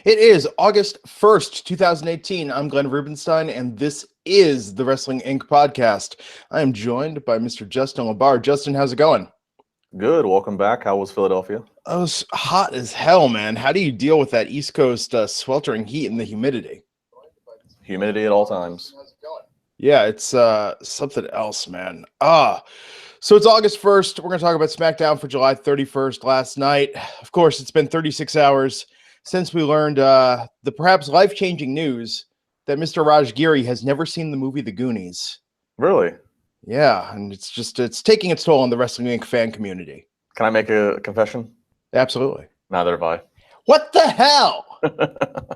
It is August 1st, 2018. I'm Glenn Rubenstein, and this is the Wrestling Inc. podcast. I am joined by Mr. Justin LaBar. Justin, how's it going? Good. Welcome back. How was Philadelphia? Oh, it's hot as hell, man. How do you deal with that East Coast sweltering heat and the humidity? Humidity at all times. Yeah, it's something else, man. So it's August 1st. We're going to talk about SmackDown for July 31st last night. Of course, it's been 36 hours since we learned the perhaps life-changing news that Mr. Raj Giri has never seen the movie The Goonies. Really? Yeah, and it's taking its toll on the Wrestling Inc. fan community. Can I make a confession? Absolutely. Neither have I. What the hell?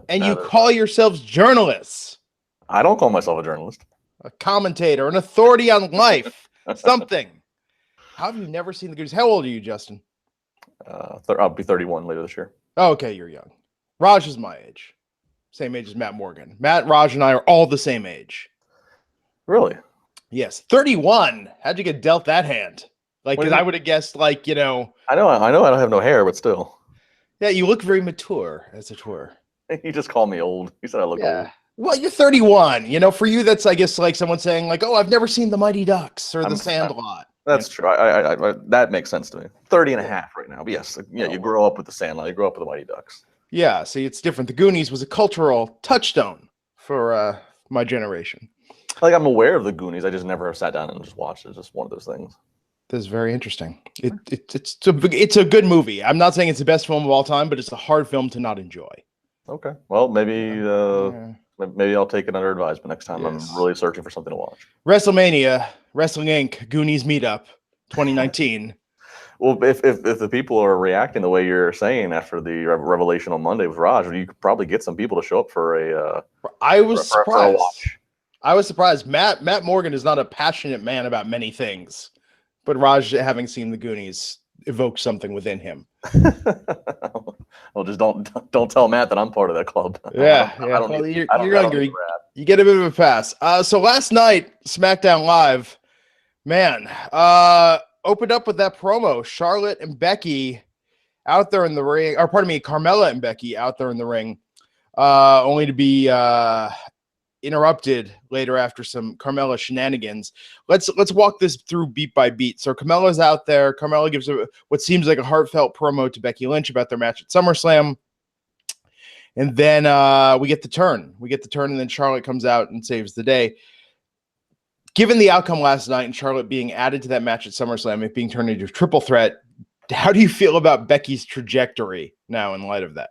And you call yourselves journalists? I don't call myself a journalist. A commentator, an authority on life, something. How have you never seen The Goonies? How old are you, Justin? I'll be 31 later this year. Oh, okay, you're young. Raj is my age. Same age as Matt Morgan. Matt, Raj, and I are all the same age. Really? Yes. 31. How'd you get dealt that hand? Like, because I would have guessed, like, I know I don't have no hair, but still. Yeah, you look very mature, as it were. You just call me old. You said I look old. Well, you're 31. For you, that's, I guess, like someone saying, like, oh, I've never seen The Mighty Ducks or The Sandlot. That's true. I that makes sense to me. 30 and a half right now. But yes, you grow up with The Sandlot. You grow up with The Mighty Ducks. Yeah, see, it's different. The Goonies was a cultural touchstone for my generation. Like, I'm aware of The Goonies. I just never sat down and just watched it. It's just one of those things. That's very interesting. It's a good movie. I'm not saying it's the best film of all time, but it's a hard film to not enjoy. Okay. Well, maybe I'll take it under advisement next time. Yes. I'm really searching for something to watch. WrestleMania, Wrestling Inc., Goonies Meetup, 2019. Well, if the people are reacting the way you're saying after the revelation on Monday with Raj, you could probably get some people to show up for a. I was surprised. I was surprised. Matt Morgan is not a passionate man about many things, but Raj, having seen the Goonies, evokes something within him. Well, just don't tell Matt that I'm part of that club. Yeah, you're younger. You get a bit of a pass. So last night, SmackDown Live, man, opened up with that promo. Charlotte and Becky out there in the ring, or pardon me, Carmella and Becky out there in the ring, only to be interrupted later after some Carmella shenanigans. Let's walk this through beat by beat. So Carmella's out there. Carmella gives what seems like a heartfelt promo to Becky Lynch about their match at SummerSlam. And then we get the turn. And then Charlotte comes out and saves the day. Given the outcome last night and Charlotte being added to that match at SummerSlam, it being turned into a triple threat, how do you feel about Becky's trajectory now in light of that?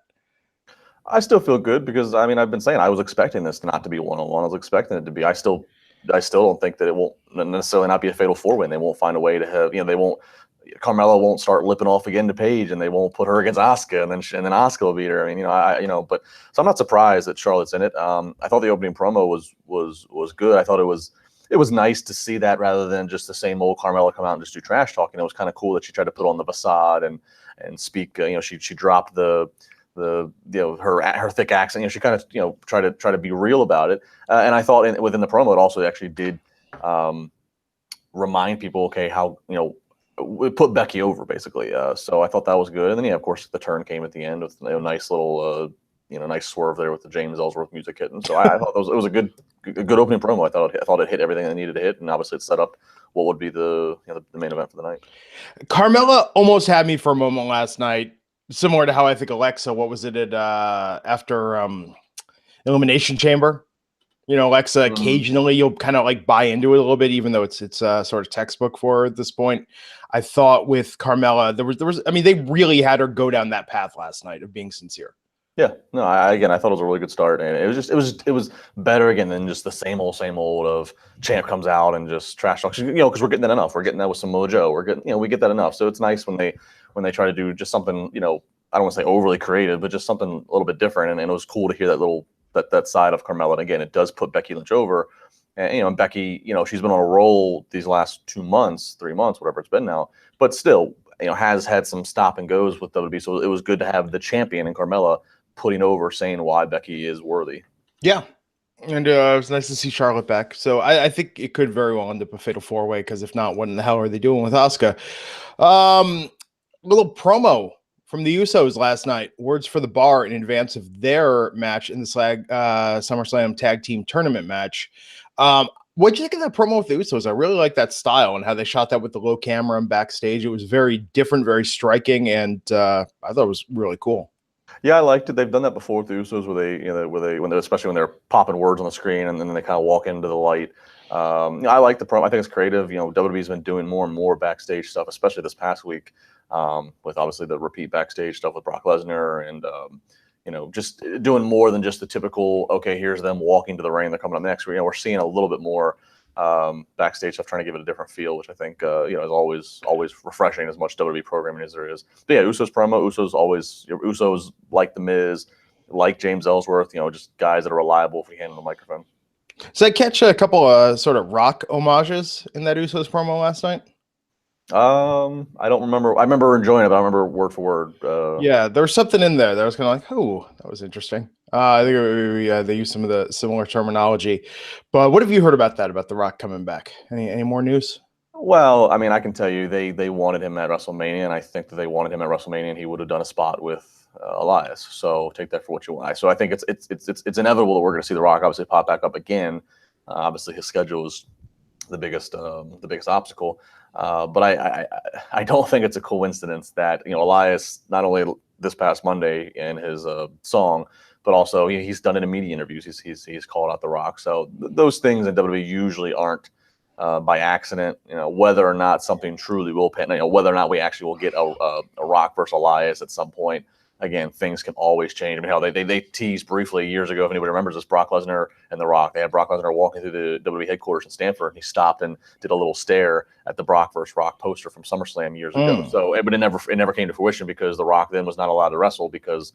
I still feel good because, I've been saying I was expecting this not to be one-on-one. I was expecting it to be. I still don't think that it won't necessarily not be a fatal four-way. They won't find a way to have, Carmella won't start lipping off again to Paige, and they won't put her against Asuka, and then Asuka will beat her. But so I'm not surprised that Charlotte's in it. I thought the opening promo was good. I thought it was nice to see that rather than just the same old Carmella come out and just do trash talking. It was kind of cool that she tried to put on the facade and speak. She dropped her thick accent. She kind of try to be real about it. And I thought within the promo it also actually did remind people, okay, how it put Becky over basically. So I thought that was good. And then of course the turn came at the end with nice little nice swerve there with the James Ellsworth music hitting. So I thought it was a good opening promo. I thought it hit everything it needed to hit, and obviously it set up what would be the main event for the night. Carmella almost had me for a moment last night, similar to how I think Alexa, what was it after Elimination Chamber? Alexa, occasionally you'll kind of like buy into it a little bit, even though it's sort of textbook for her at this point. I thought with Carmella, there was they really had her go down that path last night of being sincere. Yeah, no, I thought it was a really good start, and it was better again than just the same old of Champ comes out and just trash talks. Because we're getting that enough. We're getting that with Samoa Joe. We get that enough. So it's nice when they try to do just something. I don't want to say overly creative, but just something a little bit different. And it was cool to hear that side of Carmella. And again, it does put Becky Lynch over. And Becky, she's been on a roll these last 2 months, 3 months, whatever it's been now. But still, has had some stop and goes with WWE. So it was good to have the champion in Carmella putting over, saying why Becky is worthy. Yeah. And it was nice to see Charlotte back. So I think it could very well end up a fatal four-way, because if not, what in the hell are they doing with Asuka? Little promo from the Usos last night. Words for the Bar in advance of their match in the SummerSlam Tag Team Tournament match. What'd you think of that promo with the Usos? I really like that style and how they shot that with the low camera and backstage. It was very different, very striking, and I thought it was really cool. Yeah, I liked it. They've done that before with the Usos, especially when they're popping words on the screen and then they kind of walk into the light. I like the promo. I think it's creative. WWE's been doing more and more backstage stuff, especially this past week, with obviously the repeat backstage stuff with Brock Lesnar and just doing more than just the typical, okay, here's them walking to the ring, they're coming up next. We're seeing a little bit more backstage stuff, trying to give it a different feel, which I think is always refreshing, as much WWE programming as there is. But yeah, Usos promo, Usos like The Miz, like James Ellsworth, just guys that are reliable if we hand them the microphone. So I catch a couple sort of Rock homages in that Usos promo last night. I don't remember. I remember enjoying it, but I don't remember word for word. Yeah, there was something in there that was kind of like, oh, that was interesting. I think they used some of the similar terminology. But what have you heard about that, about The Rock coming back? Any more news? Well, I mean, I can tell you they wanted him at WrestleMania, and I think that they wanted him at WrestleMania, and he would have done a spot with Elias. So take that for what you want. So I think it's inevitable that we're going to see The Rock obviously pop back up again. Obviously, his schedule is the biggest obstacle. But I don't think it's a coincidence that Elias, not only this past Monday in his song, but also he's done it in media interviews. He's called out The Rock. So those things in WWE usually aren't by accident. Whether or not something truly will pan, whether or not we actually will get a Rock versus Elias at some point. Again, things can always change. I mean, how they teased briefly years ago, if anybody remembers this, Brock Lesnar and The Rock. They had Brock Lesnar walking through the WWE headquarters in Stanford, and he stopped and did a little stare at the Brock versus Rock poster from SummerSlam years ago. So, but it never came to fruition because The Rock then was not allowed to wrestle because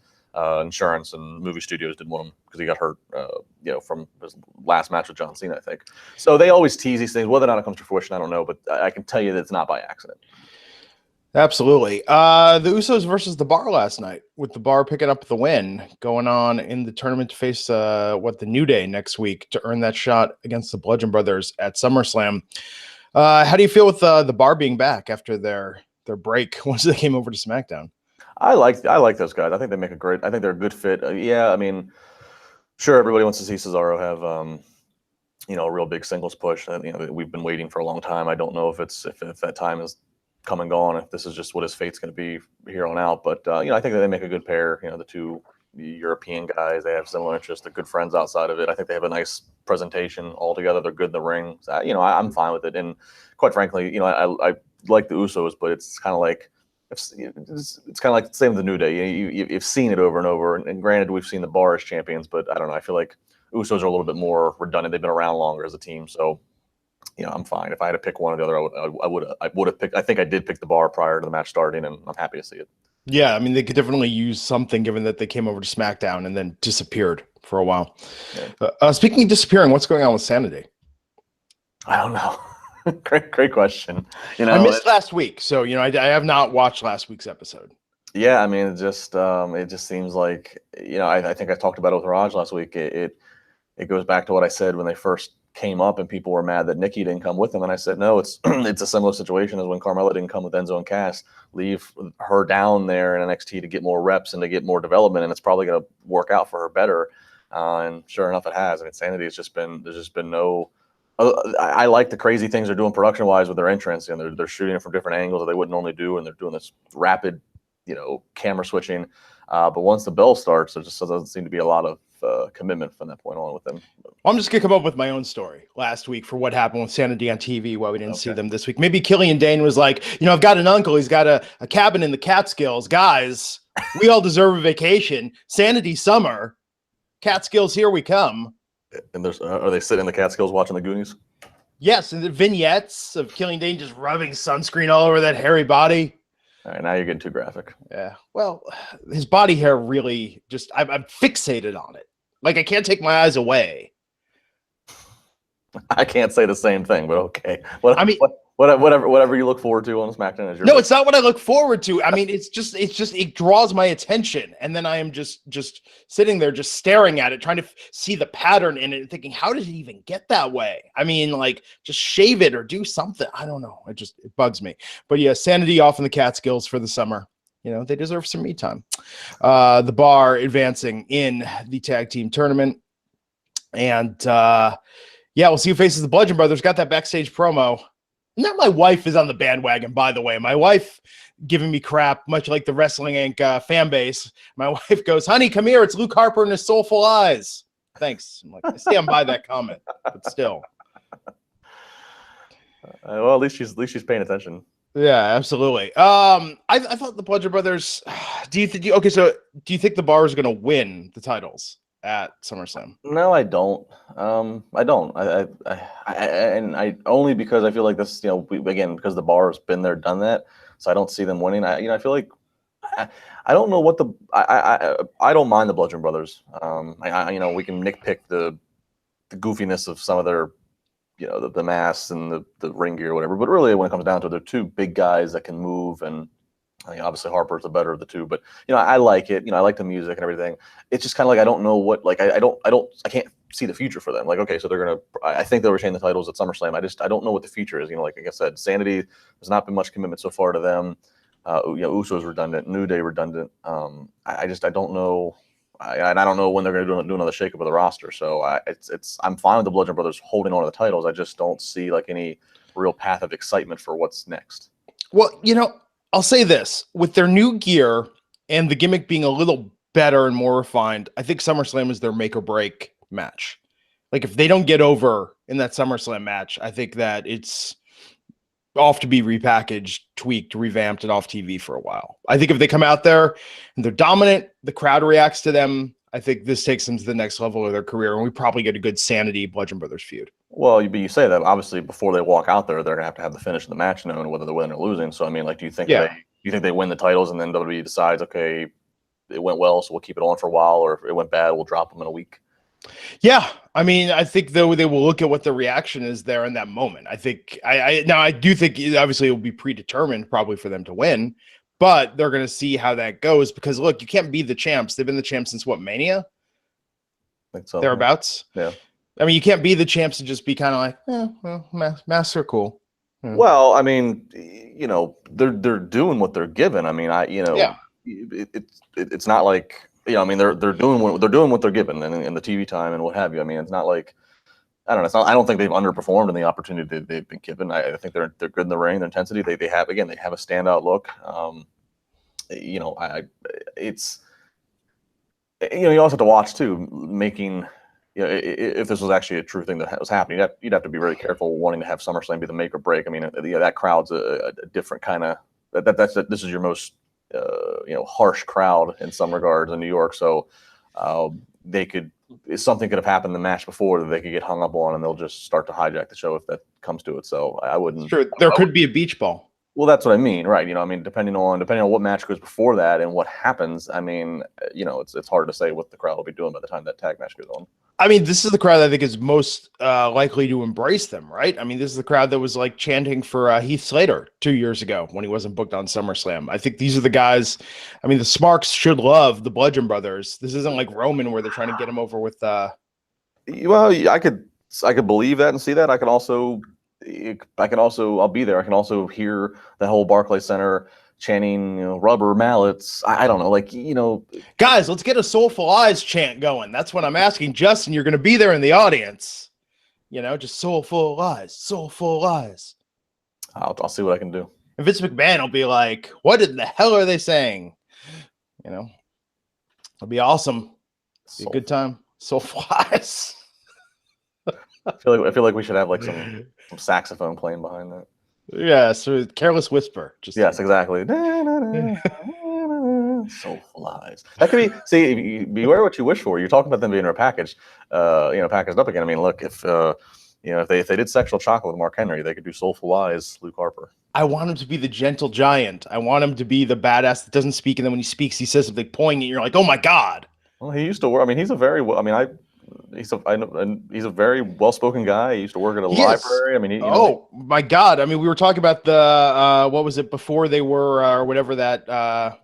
insurance and movie studios didn't want him because he got hurt, from his last match with John Cena, I think. So they always tease these things. Whether or not it comes to fruition, I don't know, but I can tell you that it's not by accident. Absolutely. The Usos versus the Bar last night, with the Bar picking up the win, going on in the tournament to face the New Day next week to earn that shot against the Bludgeon Brothers at SummerSlam. How do you feel with the Bar being back after their break once they came over to SmackDown? I like those guys. I think they make I think they're a good fit. Yeah, I mean, sure, everybody wants to see Cesaro have a real big singles push. We've been waiting for a long time. I don't know if that time is come and gone, if this is just what his fate's going to be here on out. But I think that they make a good pair. The two European guys, they have similar interests. They're good friends outside of it. I think they have a nice presentation all together. They're good in the ring. So, I'm fine with it. And quite frankly, I like the Usos, but it's kind of like it's kind of like the same with the New Day. You've seen it over and over. And granted, we've seen the Bar as champions, but I don't know. I feel like Usos are a little bit more redundant. They've been around longer as a team, so. I'm fine. If I had to pick one or the other, I would have picked. I think I did pick the Bar prior to the match starting, and I'm happy to see it. Yeah, I mean, they could definitely use something, given that they came over to SmackDown and then disappeared for a while. Yeah. Speaking of disappearing, what's going on with Sanity? I don't know. Great question. I missed last week, so I have not watched last week's episode. Yeah, I mean, it just seems like I think I talked about it with Raj last week. It goes back to what I said when they first came up and people were mad that Nikki didn't come with them, and I said no, it's a similar situation as when Carmella didn't come with Enzo and Cass. Leave her down there in NXT to get more reps and to get more development, and it's probably going to work out for her better. And sure enough, it has. I mean, Sanity has there's just been no. I like the crazy things they're doing production wise with their entrance, and they're shooting it from different angles that they wouldn't normally do, and they're doing this rapid, camera switching. But once the bell starts, there just doesn't seem to be a lot of commitment from that point on with them. I'm just gonna come up with my own story last week for what happened with Sanity on TV, why we didn't see them this week. Maybe Killian Dane was like, I've got an uncle, he's got a cabin in the Catskills. Guys, we all deserve a vacation. Sanity summer, Catskills, here we come. And are they sitting in the Catskills watching the Goonies? Yes, and the vignettes of Killian Dane just rubbing sunscreen all over that hairy body. All right, now you're getting too graphic. Yeah, well, his body hair really just, I'm fixated on it. Like, I can't take my eyes away. I can't say the same thing, but okay. Whatever you look forward to on SmackDown is your. No, it's not what I look forward to. I mean, it draws my attention, and then I am just sitting there, just staring at it, trying to see the pattern in it, and thinking, how did it even get that way? I mean, like, just shave it or do something. I don't know. It bugs me. But yeah, Sanity off in the Catskills for the summer. You know, they deserve some me time. The Bar advancing in the tag team tournament. And yeah, we'll see who faces the Bludgeon Brothers. Got that backstage promo. Now my wife is on the bandwagon, by the way. My wife giving me crap, much like the Wrestling Inc. Fan base. My wife goes, honey, come here. It's Luke Harper and his soulful eyes. Thanks. I'm like, I stand by that comment, but still. Well, at least she's paying attention. Yeah, absolutely. I thought the Bludgeon Brothers. Do you think the Bar is going to win the titles at SummerSlam? No, I don't. I don't. I only because I feel like this. You know, again, because the Bar has been there, done that. So I don't see them winning. I feel like I don't know what the I don't mind the Bludgeon Brothers. We can nitpick the goofiness of some of their, the masks and the ring gear or whatever. But really, when it comes down to it, they're two big guys that can move, and obviously Harper's the better of the two. But I like it. I like the music and everything. It's just kind of like I don't know what I can't see the future for them. Like, okay, so they're gonna. I think they'll retain the titles at SummerSlam. I don't know what the future is. Like I said, Sanity, there's not been much commitment so far to them. Usos redundant, New Day redundant. I don't know. I don't know when they're going to do another shakeup of the roster. So I'm fine with the Bludgeon Brothers holding on to the titles. I just don't see like any real path of excitement for what's next. Well, I'll say this: with their new gear and the gimmick being a little better and more refined, I think SummerSlam is their make or break match. Like if they don't get over in that SummerSlam match, I think that it's off to be repackaged, tweaked, revamped, and off TV for a while. I think if they come out there and they're dominant, the crowd reacts to them. I think this takes them to the next level of their career, and we probably get a good Sanity Bludgeon Brothers feud. Well, you say that obviously before they walk out there, they're gonna have the finish of the match known, whether they're winning or losing. So I mean, like, do you think they win the titles and then WWE decides, okay, it went well, so we'll keep it on for a while, or if it went bad, we'll drop them in a week? Yeah, I mean, I think though they will look at what the reaction is there in that moment. I think I do think obviously it will be predetermined probably for them to win, but they're going to see how that goes because look, you can't be the champs. They've been the champs since what, Mania? I think so. Thereabouts. Yeah. I mean, you can't be the champs and just be kind of like, masks are cool. Yeah. Well, I mean, they're doing what they're given. I mean, it's not like. I mean, they're doing what they're given in the TV time and what have you. I mean, it's not like I don't know. I don't think they've underperformed in the opportunity that they've been given. I think they're good in the ring, their intensity. They have a standout look. It's you also have to watch too, making if this was actually a true thing that was happening, you'd have to be really careful wanting to have SummerSlam be the make or break. I mean, that crowd's a different kind of this is your most harsh crowd in some regards in New York. So something could have happened in the match before that they could get hung up on, and they'll just start to hijack the show if that comes to it. So I wouldn't. Sure, there could be a beach ball. Well, that's what I mean, right? I mean, depending on what match goes before that and what happens, I mean, it's hard to say what the crowd will be doing by the time that tag match goes on. I mean, this is the crowd I think is most likely to embrace them, right? I mean, this is the crowd that was like chanting for Heath Slater 2 years ago when he wasn't booked on SummerSlam. I think these are the guys. I mean, the Smarks should love the Bludgeon Brothers. This isn't like Roman where they're trying to get him over with. Well, I could believe that and see that. I'll be there. I can also hear the whole Barclays Center chanting, rubber mallets. I don't know, guys, let's get a Soulful Eyes chant going. That's what I'm asking. Justin, you're going to be there in the audience. Just Soulful Eyes, Soulful Eyes. I'll see what I can do. And Vince McMahon will be like, what in the hell are they saying? It'll be awesome. It'll be a good time. Soulful Eyes. I feel like we should have like some saxophone playing behind that. Yeah, so Careless Whisper. Yes, exactly. Soulful Eyes. That could be. See, beware what you wish for. You're talking about them being packaged up again. I mean, look, if they did Sexual Chocolate with Mark Henry, they could do Soulful Eyes, Luke Harper. I want him to be the gentle giant. I want him to be the badass that doesn't speak, and then when he speaks, he says something poignant. You're like, oh my god. Well, he used to work. I mean, he's a very. I mean, he's a very well-spoken guy. He used to work at a library. I mean, my God! I mean, we were talking about the what was it before they were or whatever that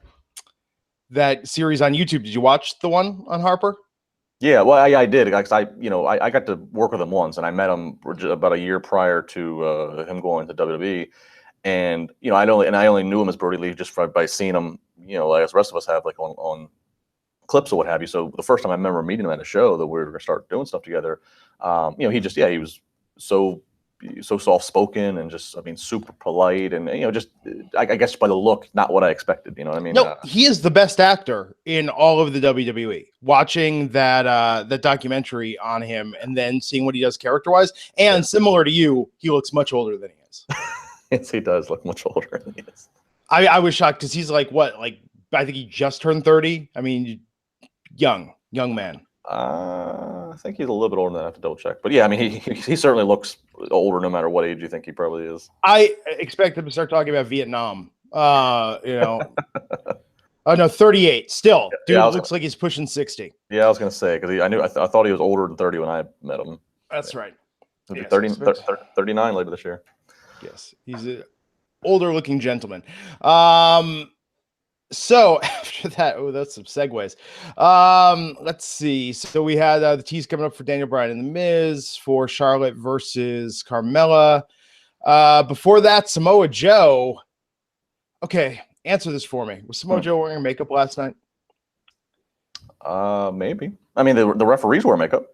series on YouTube. Did you watch the one on Harper? Yeah, well, I did. I got to work with him once, and I met him about a year prior to him going to WWE. And I only knew him as Brody Lee just by seeing him, as the rest of us have, like on clips or what have you. So the first time I remember meeting him at a show that we were going to start doing stuff together, he was so soft spoken and just, super polite, and just I guess by the look, not what I expected. You know what I mean? No, he is the best actor in all of the WWE. Watching that documentary on him and then seeing what he does character wise, and similar to you, he looks much older than he is. Yes, he does look much older than he is. I was shocked because he's like what, like I think he just turned 30. I mean, young man. I think he's a little bit older than that. I have to double check. But yeah, he certainly looks older no matter what age you think he probably is. I expect him to start talking about Vietnam. Oh no, 38 still. Dude, looks like he's pushing 60. Yeah, I was gonna say, because I thought he was older than 30 when I met him. That's right. He'll be 39 later this year. Yes, he's an older looking gentleman. So after that, that's some segues. Let's see. So we had the tease coming up for Daniel Bryan and The Miz for Charlotte versus Carmella. Before that, Samoa Joe. Okay, answer this for me. Was Samoa Joe wearing makeup last night? Maybe. The referees wear makeup.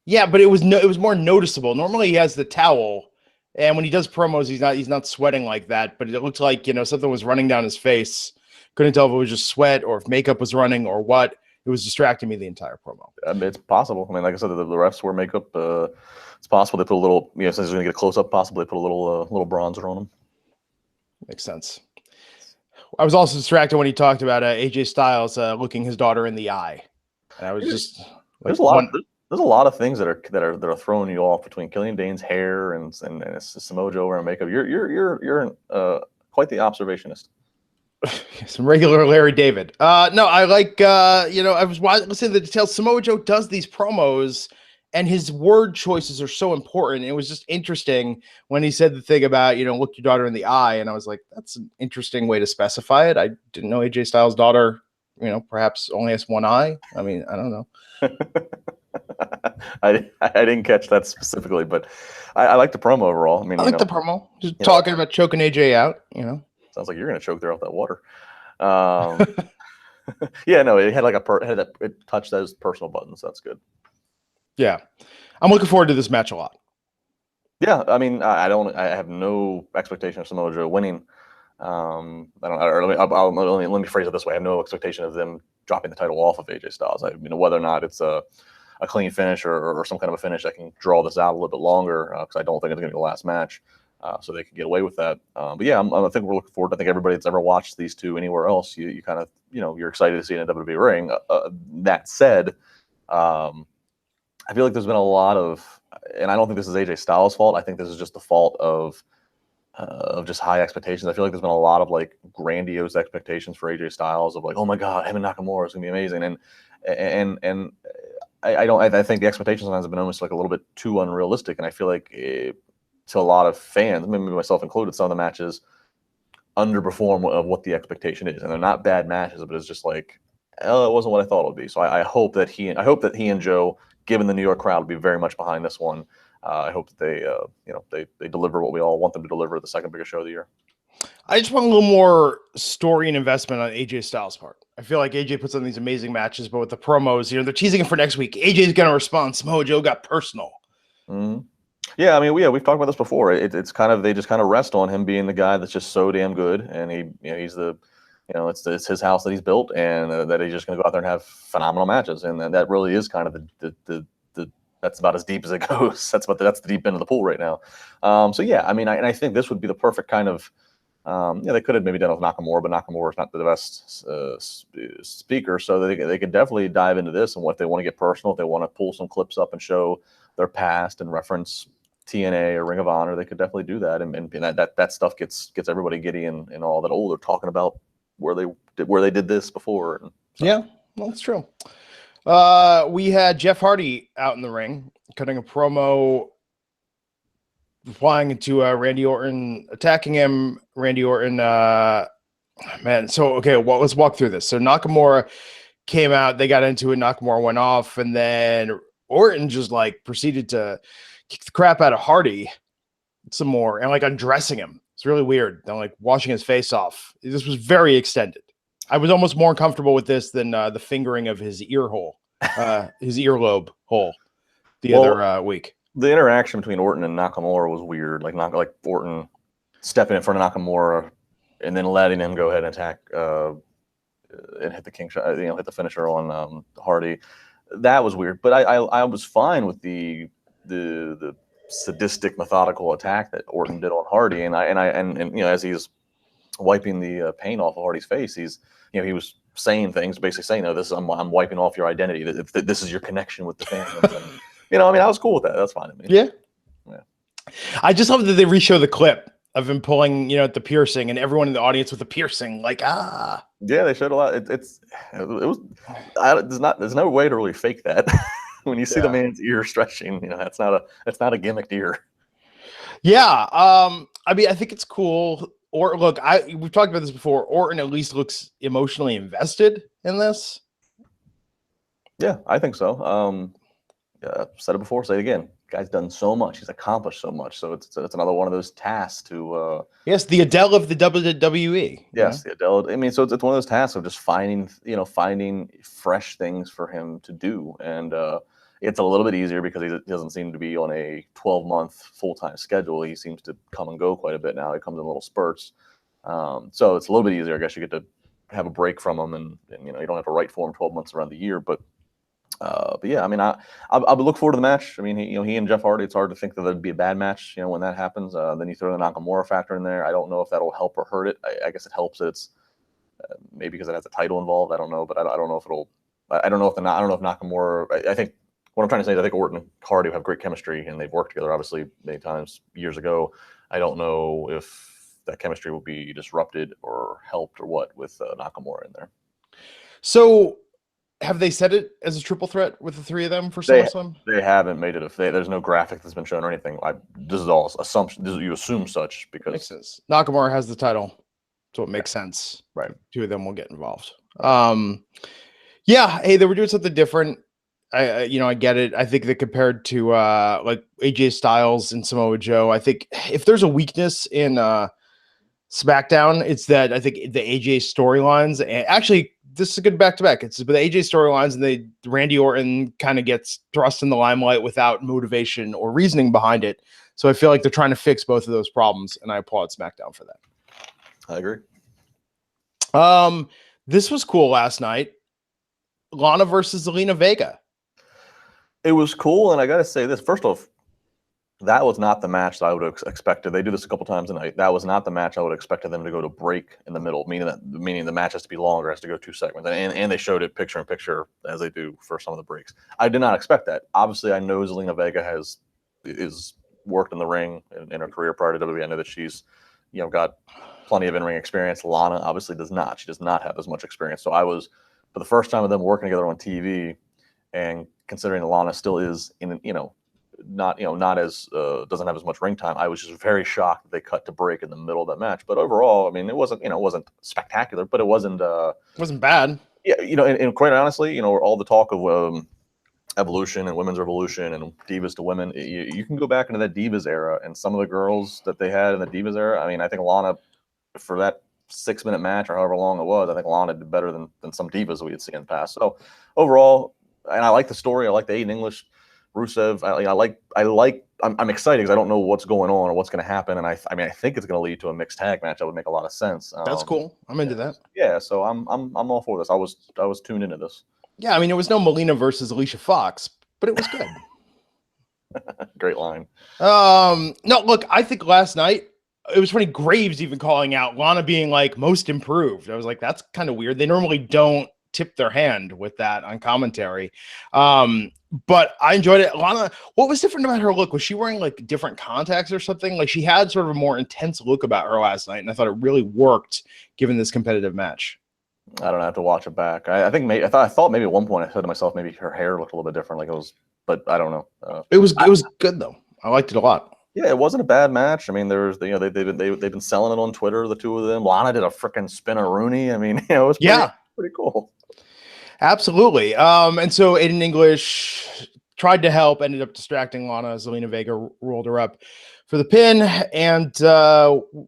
Yeah, but it was more noticeable. Normally he has the towel, and when he does promos, he's not sweating like that. But it looked like something was running down his face. Couldn't tell if it was just sweat or if makeup was running or what. It was distracting me the entire promo. It's possible. Like I said, the refs wear makeup. It's possible they put a little, since they're going to get a close up, possibly they put a little bronzer on them. Makes sense. I was also distracted when he talked about AJ Styles looking his daughter in the eye. And I was just there's a lot of things that are throwing you off between Killian Dane's hair and Samoa Joe wearing makeup. You're quite the observationist. Some regular Larry David. No, I like, I was listening to the details. Samoa Joe does these promos and his word choices are so important. It was just interesting when he said the thing about, look your daughter in the eye. And I was like, that's an interesting way to specify it. I didn't know AJ Styles' daughter, perhaps only has one eye. I don't know. I didn't catch that specifically, but I like the promo overall. I like the promo. Just talking about choking AJ out, Sounds like you're going to choke there off that water. Yeah, no, it had it touched those personal buttons. That's good. Yeah, I'm looking forward to this match a lot. Yeah, I have no expectation of Samoa Joe winning. Let me phrase it this way: I have no expectation of them dropping the title off of AJ Styles. Whether or not it's a clean finish or some kind of a finish that can draw this out a little bit longer, because I don't think it's going to be the last match. So they can get away with that. But yeah, I think we're looking forward. I think everybody that's ever watched these two anywhere else, you kind of, you're excited to see it in a WWE ring. That said, I feel like there's been a lot of, and I don't think this is AJ Styles' fault. I think this is just the fault of just high expectations. I feel like there's been a lot of like grandiose expectations for AJ Styles of like, oh my God, him and Nakamura is gonna be amazing, and I think the expectations sometimes have been almost like a little bit too unrealistic, and I feel like to a lot of fans, maybe myself included, some of the matches underperform of what the expectation is, and they're not bad matches, but it's just like, oh, it wasn't what I thought it would be. So I hope that he and Joe, given the New York crowd, will be very much behind this one. I hope that they deliver what we all want them to deliver, the second biggest show of the year. I just want a little more story and investment on AJ Styles' part. I feel like AJ puts on these amazing matches, but with the promos, they're teasing it for next week. AJ's going to respond. Samoa Joe got personal. Mm-hmm. Yeah, we've talked about this before. It's kind of, they just kind of rest on him being the guy that's just so damn good, and he's the, it's his house that he's built, and that he's just going to go out there and have phenomenal matches, and that really is kind of the that's about as deep as it goes. That's the deep end of the pool right now. So yeah, I think this would be the perfect kind of. They could have maybe done it with Nakamura, but Nakamura is not the best speaker, so they could definitely dive into this. And what they want to get personal, if they want to pull some clips up and show their past and reference TNA or Ring of Honor, they could definitely do that, and that stuff gets everybody giddy and all that. Oh, they're talking about where they did this before. And so. Yeah, well, that's true. We had Jeff Hardy out in the ring cutting a promo, flying into Randy Orton, attacking him. Randy Orton, man. So okay, well, let's walk through this. So Nakamura came out, they got into it. Nakamura went off, and then Orton just proceeded to kick the crap out of Hardy some more and undressing him. It's really weird. They're washing his face off. This was very extended. I was almost more comfortable with this than the fingering of his ear hole, his earlobe hole the other week. The interaction between Orton and Nakamura was weird. Like Orton stepping in front of Nakamura and then letting him go ahead and attack and hit the king shot, hit the finisher on Hardy. That was weird. But I was fine with the sadistic, methodical attack that Orton did on Hardy, and as he's wiping the paint off of Hardy's face, he was saying things, basically saying, "No, this is I'm wiping off your identity. This is your connection with the fans." And, I was cool with that. That's fine to me. Yeah. I just love that they re-show the clip of him pulling, the piercing, and everyone in the audience with the piercing, like Yeah, they showed a lot. There's no way to really fake that. When you see the man's ear stretching, that's not a gimmicked ear. Yeah. I think it's cool. Or look, we've talked about this before. Orton at least looks emotionally invested in this. Yeah, I think so. Said it before, say it again. Guy's done so much. He's accomplished so much. So it's another one of those tasks to. Yes, the Adele of the WWE. Yes, the Adele. So it's one of those tasks of just finding fresh things for him to do, and it's a little bit easier because he doesn't seem to be on a 12-month full-time schedule. He seems to come and go quite a bit now. He comes in little spurts, so it's a little bit easier. I guess you get to have a break from him, and you don't have to write for him 12 months around the year, but. Yeah, I look forward to the match. He and Jeff Hardy. It's hard to think that there'd be a bad match, when that happens. Then you throw the Nakamura factor in there. I don't know if that'll help or hurt it. I guess it helps that it's maybe because it has a title involved. I don't know, but I don't know if it'll. I don't know if Nakamura. I think what I'm trying to say is I think Orton and Hardy have great chemistry and they've worked together obviously many times years ago. I don't know if that chemistry will be disrupted or helped or what with Nakamura in there. So. Have they said it as a triple threat with the three of them for SummerSlam? They haven't made it. There's no graphic that's been shown or anything. This is all assumption. You assume such because makes sense. Nakamura has the title, so it makes sense. Right. Two of them will get involved. Yeah. Hey, they were doing something different. I get it. I think that compared to like AJ Styles and Samoa Joe, I think if there's a weakness in SmackDown, it's that I think the AJ storylines and actually. This is a good back-to-back. It's the AJ storylines, and Randy Orton kind of gets thrust in the limelight without motivation or reasoning behind it. So I feel like they're trying to fix both of those problems, and I applaud SmackDown for that. I agree. This was cool last night. Lana versus Zelina Vega. It was cool, and I got to say this. First off, that was not the match that I would have expected. They do this a couple times a night. That was not the match I would have expected them to go to break in the middle, meaning the match has to be longer, has to go 2 segments. And they showed it picture in picture as they do for some of the breaks. I did not expect that. Obviously, I know Zelina Vega is worked in the ring in her career prior to WWE. I know that she's got plenty of in-ring experience. Lana obviously does not. She does not have as much experience. So I was, for the first time of them working together on TV, and considering Lana still is not as doesn't have as much ring time. I was just very shocked that they cut to break in the middle of that match. But overall, it wasn't spectacular, but it wasn't bad. Yeah, and quite honestly, all the talk of Evolution and Women's Revolution and Divas to Women, you can go back into that Divas era and some of the girls that they had in the Divas era. I think Lana, for that 6-minute match or however long it was, I think Lana did better than some Divas we had seen in the past. So overall, and I like the story. I like the Aiden English. Rusev, I'm excited because I don't know what's going on or what's going to happen, and I think it's going to lead to a mixed tag match. That would make a lot of sense. That's cool. I'm into that. Yeah, so I'm all for this. I was tuned into this. Yeah, it was no Melina versus Alicia Fox, but it was good. Great line. No, look, I think last night it was funny. Graves even calling out Lana being like most improved. I was like, that's kind of weird. They normally don't tip their hand with that on commentary. But I enjoyed it. Lana, what was different about her look? Was she wearing like different contacts or something? Like she had sort of a more intense look about her last night, and I thought it really worked given this competitive match. I don't have to watch it back. I thought maybe at one point I said to myself maybe her hair looked a little bit different, like it was, but I don't know. It was good though. I liked it a lot. Yeah, it wasn't a bad match. There's they've been selling it on Twitter, the two of them. Lana did a freaking spinner-rooney. It was pretty cool. Absolutely. And so Aiden English tried to help, ended up distracting Lana. Zelina Vega rolled her up. for the pin, and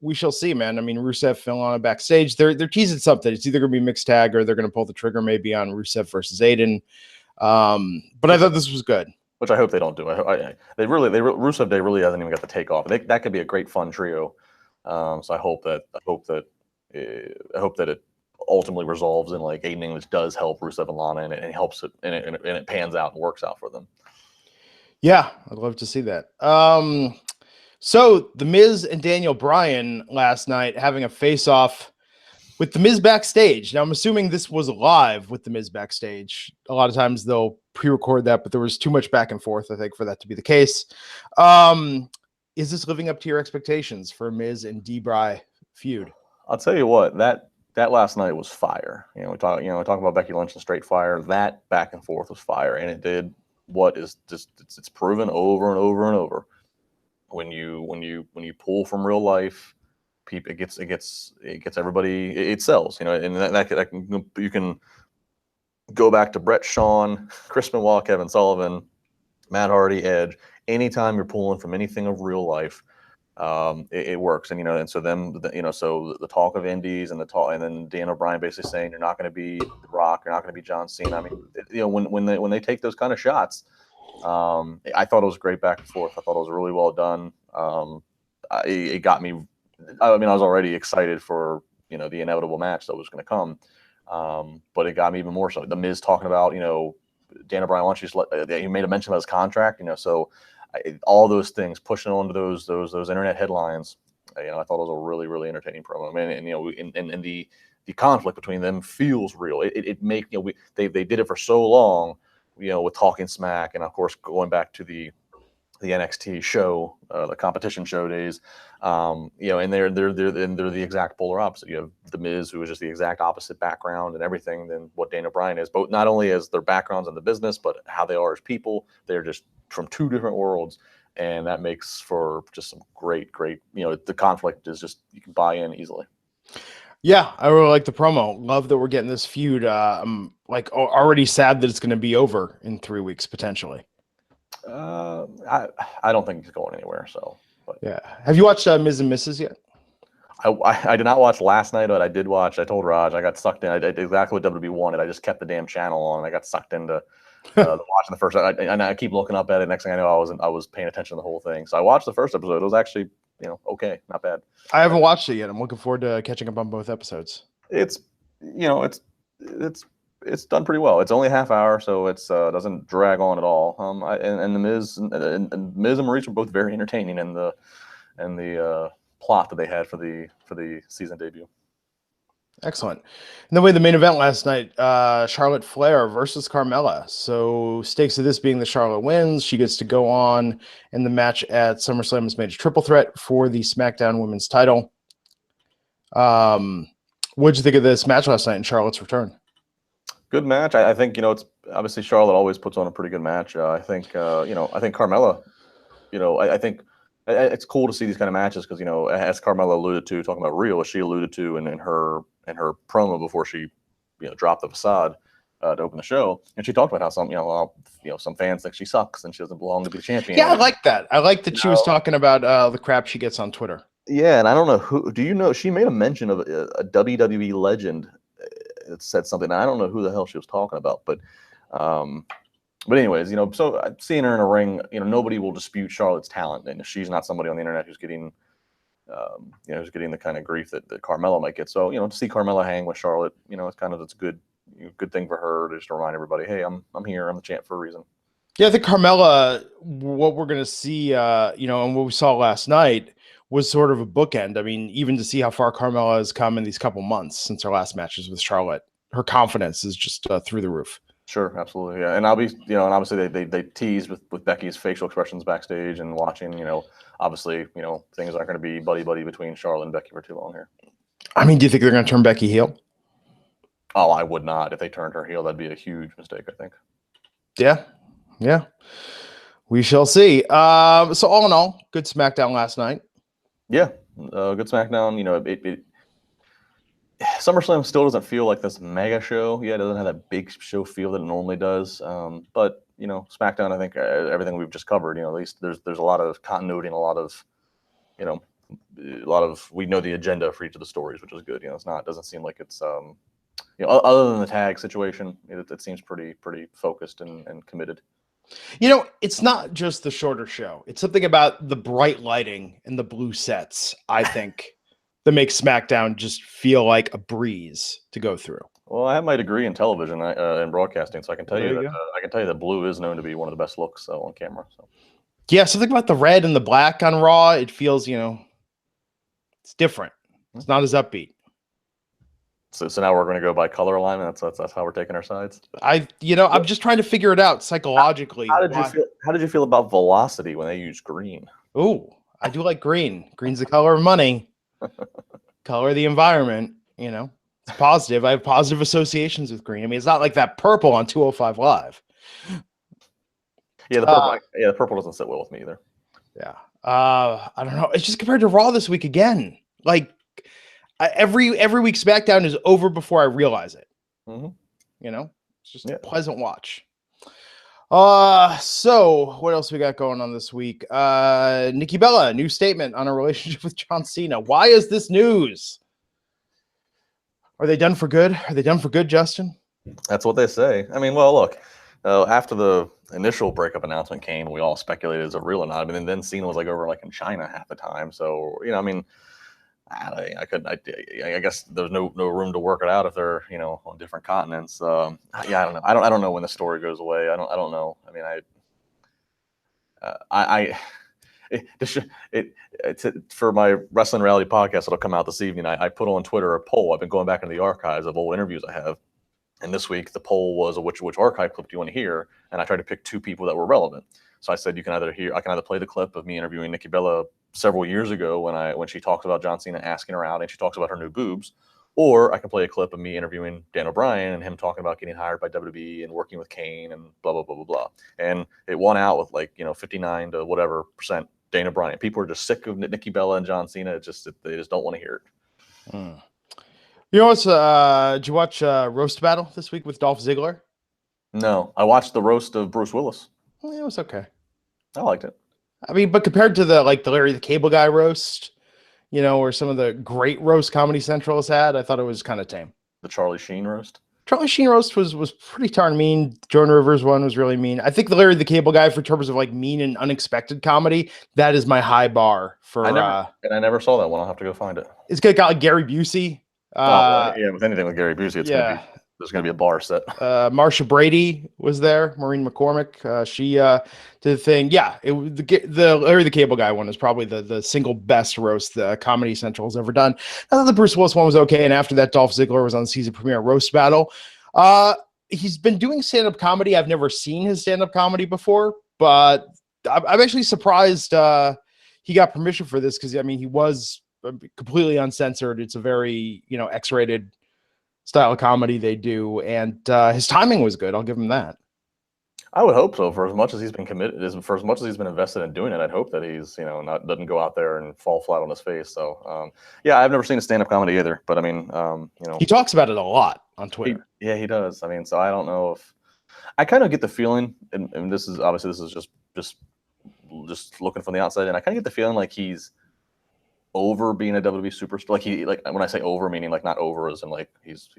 we shall see, man. I mean, Rusev fell on it backstage. They're teasing something. It's either going to be mixed tag or they're going to pull the trigger maybe on Rusev versus Aiden. But I thought this was good. Which I hope they don't do. Rusev Day really hasn't even got the takeoff. That could be a great fun trio. So I hope that it ultimately resolves in like Aiden English does help Rusev and Lana, and it helps it and it pans out and works out for them. Yeah, I'd love to see that. So The Miz and Daniel Bryan last night having a face-off with The Miz backstage. Now, I'm assuming this was live with The Miz backstage. A lot of times they'll pre-record that, but there was too much back and forth, I think, for that to be the case. Is this living up to your expectations for Miz and D-Bry feud? I'll tell you what, that last night was fire. We talk about Becky Lynch and straight fire. That back and forth was fire, and it did what is just it's proven over and over and over. When you pull from real life, people, it gets everybody. It sells, and that you can go back to Brett, Shawn, Chris Benoit, Kevin Sullivan, Matt Hardy, Edge. Anytime you're pulling from anything of real life, it works. And so the talk of indies and then Dan O'Brien basically saying you're not going to be The Rock, you're not going to be John Cena. I mean, when they take those kind of shots, I thought it was great back and forth. I thought it was really well done. It got me. I mean, I was already excited for the inevitable match that was going to come, but it got me even more so. The Miz talking about Dan O'Brien wants you to he made a mention about his contract. All those things pushing onto those internet headlines. I thought it was a really, really entertaining promo. I mean, and the conflict between them feels real. They did it for so long, with talking smack, and of course going back to the NXT show, the competition show days, and they're the exact polar opposite. You have The Miz, who is just the exact opposite background and everything than what Daniel Bryan is, both not only as their backgrounds in the business, but how they are as people. They're just from two different worlds, and that makes for just some great. The conflict is just, you can buy in easily. Yeah, I really like the promo. Love that we're getting this feud. I'm already sad that it's going to be over in 3 weeks potentially. I don't think it's going anywhere. So, but. Yeah. Have you watched Miz and Mrs. yet? I did not watch last night, but I did watch. I told Raj I got sucked in. I did exactly what WWE wanted. I just kept the damn channel on. I got sucked into watching the first. And I keep looking up at it. Next thing I know, I was paying attention to the whole thing. So I watched the first episode. It was actually okay, not bad. I haven't watched it yet. I'm looking forward to catching up on both episodes. It's done pretty well. It's only a half hour, so it's doesn't drag on at all. And the Miz and Maurice were both very entertaining in the plot that they had for the season debut. Excellent. And the way the main event last night, Charlotte Flair versus Carmella. So stakes of this being that Charlotte wins, she gets to go on, and the match at SummerSlam is made a triple threat for the SmackDown Women's title. What did you think of this match last night and Charlotte's return? Good match. I think it's obviously Charlotte always puts on a pretty good match. I think Carmella. I think it's cool to see these kind of matches because as Carmella alluded to, talking about Rio, as she alluded to in her promo before she dropped the facade to open the show, and she talked about how some fans think she sucks and she doesn't belong to be the champion. Yeah, I like that. I like that she was talking about the crap she gets on Twitter. Yeah, and I don't know who. Do you know? She made a mention of a WWE legend that said something. I don't know who the hell she was talking about, but anyways, so seeing her in a ring, nobody will dispute Charlotte's talent, and she's not somebody on the internet who's getting, who's getting the kind of grief that Carmella might get. So, to see Carmella hang with Charlotte, it's a good thing for her to just remind everybody, hey, I'm here, I'm the champ for a reason. Yeah, I think Carmella, what we're gonna see, and what we saw last night was sort of a bookend. I mean, even to see how far Carmella has come in these couple months since her last matches with Charlotte, her confidence is just through the roof. Sure, absolutely, yeah. And I'll be, and obviously they teased with Becky's facial expressions backstage and watching, obviously, things aren't going to be buddy between Charlotte and Becky for too long here. I mean, do you think they're going to turn Becky heel? Oh, I would not. If they turned her heel, that'd be a huge mistake, I think. Yeah. We shall see. So all in all, good SmackDown last night. Yeah, good SmackDown. SummerSlam still doesn't feel like this mega show. Yeah, it doesn't have that big show feel that it normally does. But SmackDown, I think everything we've just covered. At least there's a lot of continuity and a lot of you know, we know the agenda for each of the stories, which is good. You know, it doesn't seem like it's you know, other than the tag situation, it seems pretty focused and committed. You know, it's not just the shorter show. It's something about the bright lighting and the blue sets, I think, that makes SmackDown just feel like a breeze to go through. Well, I have my degree in television and broadcasting, so I can tell you that blue is known to be one of the best looks on camera. So. Yeah, something about the red and the black on Raw, it feels, you know, it's different. It's not as upbeat. So now we're going to go by color alignment. That's how we're taking our sides. I'm just trying to figure it out psychologically. How did you feel about Velocity when they used green? Oh, I do like green. Green's the color of money, color of the environment. You know, it's positive. I have positive associations with green. I mean, it's not like that purple on 205 Live. Yeah, the purple doesn't sit well with me either. Yeah, I don't know. It's just compared to Raw this week again. Like every week, SmackDown is over before I realize it. Mm-hmm. You know, it's just a pleasant watch. So what else we got going on this week? Nikki Bella, new statement on her relationship with John Cena. Why is this news? Are they done for good? Are they done for good, Justin? That's what they say. I mean, well, look, after the initial breakup announcement came, we all speculated is it real or not. I mean, and then Cena was like over like in China half the time. So, you know, I mean, I guess there's no room to work it out if they're, you know, on different continents. Yeah, I don't know. I don't know when the story goes away. I don't know. I mean, for my Wrestling Reality podcast that'll come out this evening, I put on Twitter a poll. I've been going back into the archives of old interviews I have, and this week the poll was which archive clip do you want to hear, and I tried to pick two people that were relevant. So I said I can either play the clip of me interviewing Nikki Bella several years ago when she talks about John Cena asking her out and she talks about her new boobs, or I can play a clip of me interviewing Dan O'Brien and him talking about getting hired by WWE and working with Kane and blah blah blah blah blah. And it won out with 59 to whatever % Dan O'Brien. People are just sick of Nikki Bella and John Cena. They just don't want to hear it. You know what's did you watch Roast Battle this week with Dolph Ziggler? No, I watched the roast of Bruce Willis. It was okay. I liked it. I mean, but compared to the Larry the Cable Guy roast, you know, or some of the great roast Comedy Central has had, I thought it was kind of tame. The Charlie Sheen roast? Charlie Sheen roast was pretty darn mean. Joan Rivers one was really mean. I think the Larry the Cable Guy, for terms of mean and unexpected comedy, that is my high bar for. I never saw that one. I'll have to go find it. It's got Gary Busey. With anything with Gary Busey, there's going to be a bar set. Marsha Brady was there. Maureen McCormick. She did the thing. Yeah, the Larry the Cable Guy one is probably the single best roast the Comedy Central has ever done. I thought the Bruce Willis one was okay, and after that, Dolph Ziggler was on the season premiere Roast Battle. He's been doing stand-up comedy. I've never seen his stand-up comedy before, but I'm actually surprised he got permission for this because, I mean, he was completely uncensored. It's a very, X-rated style of comedy they do, and his timing was good. I'll give him that. I would hope so. For as much as he's been committed, for as much as he's been invested in doing it, I'd hope that he's, doesn't go out there and fall flat on his face. So, I've never seen a stand-up comedy either, but I mean, he talks about it a lot on Twitter. He does. I mean, so I don't know if I kind of get the feeling, and this is just looking from the outside, and I kind of get the feeling like he's over being a WWE superstar. Like when I say over, meaning not over as in he's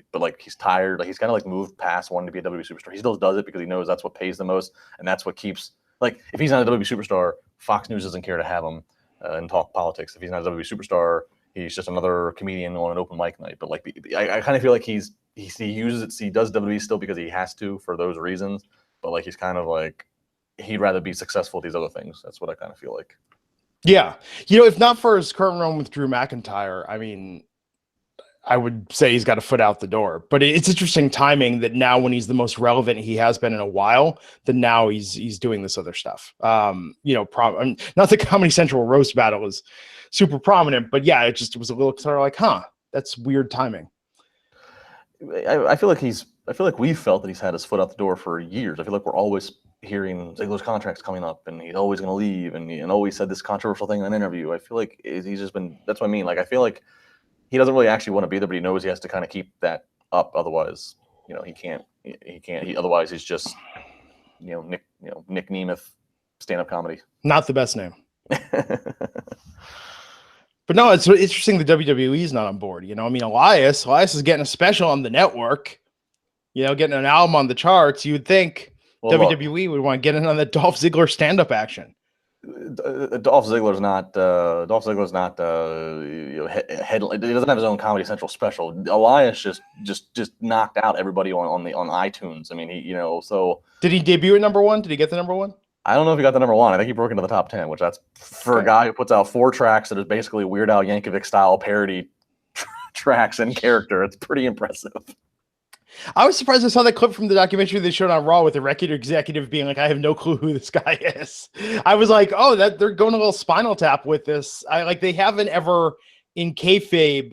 tired. He's kind of moved past wanting to be a WWE superstar. He still does it because he knows that's what pays the most, and that's what keeps. If he's not a WWE superstar, Fox News doesn't care to have him and talk politics. If he's not a WWE superstar, he's just another comedian on an open mic night. But I kind of feel like he uses it. He does WWE still because he has to for those reasons. But he's kind of he'd rather be successful at these other things. That's what I kind of feel like. Yeah. If not for his current run with Drew McIntyre, I mean, I would say he's got a foot out the door. But it's interesting timing that now when he's the most relevant he has been in a while, that now he's doing this other stuff. Not the Comedy Central roast battle is super prominent, but yeah, it was a little sort of that's weird timing. I feel like we've felt that he's had his foot out the door for years. I feel like we're always hearing Ziggler's contract's coming up and he's always going to leave and always said this controversial thing in an interview. I feel like he's just been, that's what I mean. I feel like he doesn't really actually want to be there, but he knows he has to kind of keep that up. Otherwise, he can't, otherwise he's just, Nick Nemeth stand-up comedy. Not the best name. But no, it's interesting the WWE is not on board. You know, I mean, Elias is getting a special on the network, you know, getting an album on the charts. You would think WWE would want to get in on the Dolph Ziggler stand-up action. Dolph Ziggler's not you know, head. He doesn't have his own Comedy Central special. Elias just knocked out everybody on iTunes. I mean, he, you know, so did he debut at #1? Did he get the #1? I don't know if he got the #1. I think he broke into the top 10, which that's for a guy who puts out 4 tracks that is basically Weird Al Yankovic style parody tracks in character. It's pretty impressive. I was surprised I saw that clip from the documentary they showed on Raw with the record executive being like, I have no clue who this guy is. I was like, oh, that they're going a little Spinal Tap with this. They haven't ever in kayfabe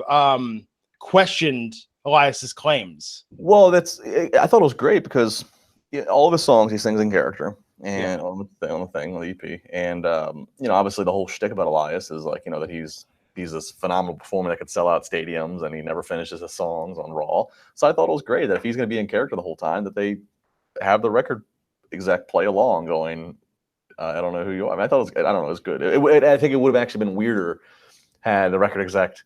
questioned Elias's claims. Well, I thought it was great because all of his songs he sings in character. And on the EP, and you know, obviously the whole shtick about Elias is like, you know, that he's this phenomenal performer that could sell out stadiums, and he never finishes his songs on Raw. So I thought it was great that if he's going to be in character the whole time, that they have the record exec play along, going, I don't know who you are. I mean, I thought it was, I don't know, it was good. I think it would have actually been weirder had the record exec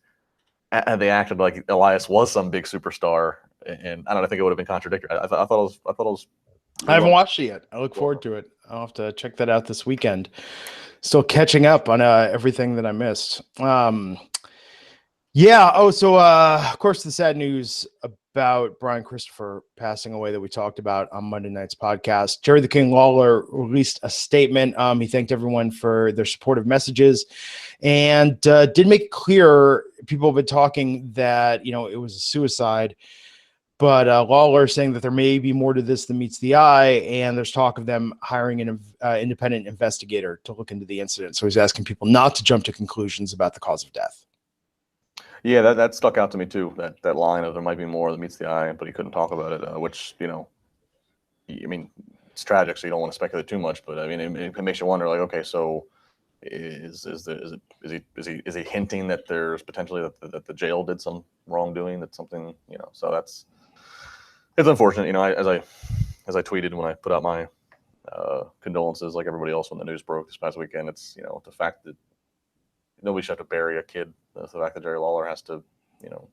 they acted like Elias was some big superstar, and I don't know, I think it would have been contradictory. I thought it was. I haven't watched it yet. I look forward to it. I'll have to check that out this weekend. Still catching up on everything that I missed. Yeah. Oh, so of course the sad news about Brian Christopher passing away that we talked about on Monday night's podcast. Jerry the King Lawler released a statement. He thanked everyone for their supportive messages and did make it clear, people have been talking that, you know, it was a suicide. But Lawler saying that there may be more to this than meets the eye, and there's talk of them hiring an independent investigator to look into the incident. So he's asking people not to jump to conclusions about the cause of death. Yeah, that stuck out to me too. That line of there might be more that meets the eye, but he couldn't talk about it. Which, you know, I mean, it's tragic, so you don't want to speculate too much. But I mean, it makes you wonder, like, okay, so is he hinting that there's potentially that the jail did some wrongdoing, that something, you know? So it's unfortunate, you know. As I tweeted when I put out my condolences, like everybody else when the news broke this past weekend, it's, you know, the fact that nobody should have to bury a kid. The fact that Jerry Lawler has to, you know,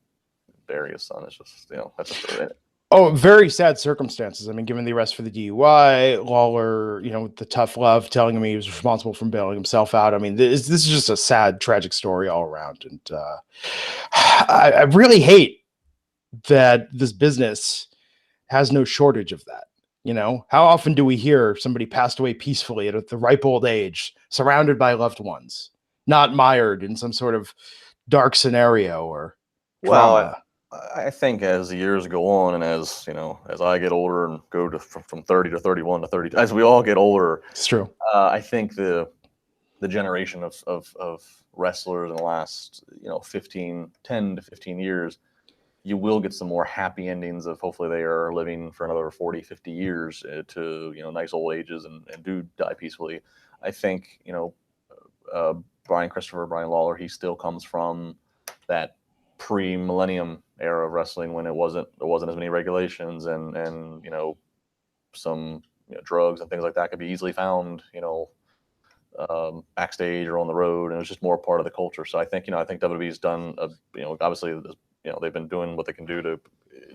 bury his son is just, you know, that's just it. Oh, very sad circumstances. I mean, given the arrest for the DUI, Lawler, you know, with the tough love telling him he was responsible for bailing himself out. I mean, this is just a sad, tragic story all around. And I really hate that this business has no shortage of that. You know, how often do we hear somebody passed away peacefully at the ripe old age, surrounded by loved ones, not mired in some sort of dark scenario or drama? Well, I think as the years go on, and as, you know, as I get older and go to from 30 to 31 to 30, as we all get older, it's true. I think the generation of wrestlers in the last, you know, 10 to 15 years, you will get some more happy endings of hopefully they are living for another 40, 50 years to, you know, nice old ages and do die peacefully. I think, you know, Brian Lawler, he still comes from that pre-millennium era of wrestling when there wasn't as many regulations and you know, some, you know, drugs and things like that could be easily found, you know, backstage or on the road, and it was just more part of the culture. So I think WWE's done you know, obviously, you know, they've been doing what they can do to